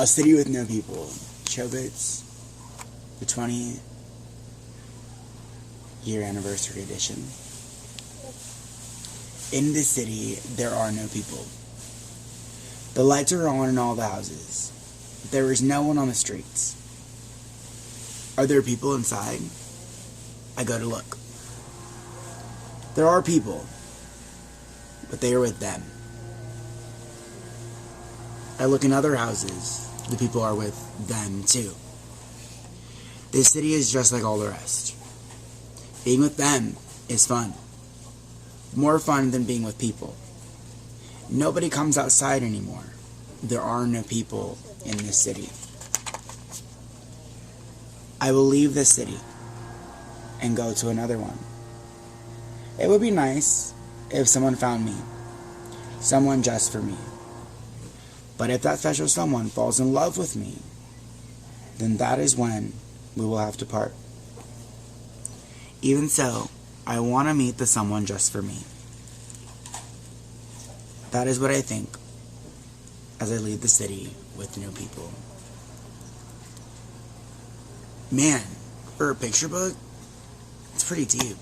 A City with No People. Chobits, the 20-year anniversary edition. In this city, there are no people. The lights are on in all the houses. There is no one on the streets. Are there people inside? I go to look. There are people, but they are with them. I look in other houses. The people are with them too. This city is just like all the rest. Being with them is fun. More fun than being with people. Nobody comes outside anymore. There are no people in this city. I will leave this city and go to another one. It would be nice if someone found me. Someone just for me. But if that special someone falls in love with me, then that is when we will have to part. Even so, I want to meet the someone just for me. That is what I think as I leave the city with no people. Man, for a picture book, it's pretty deep.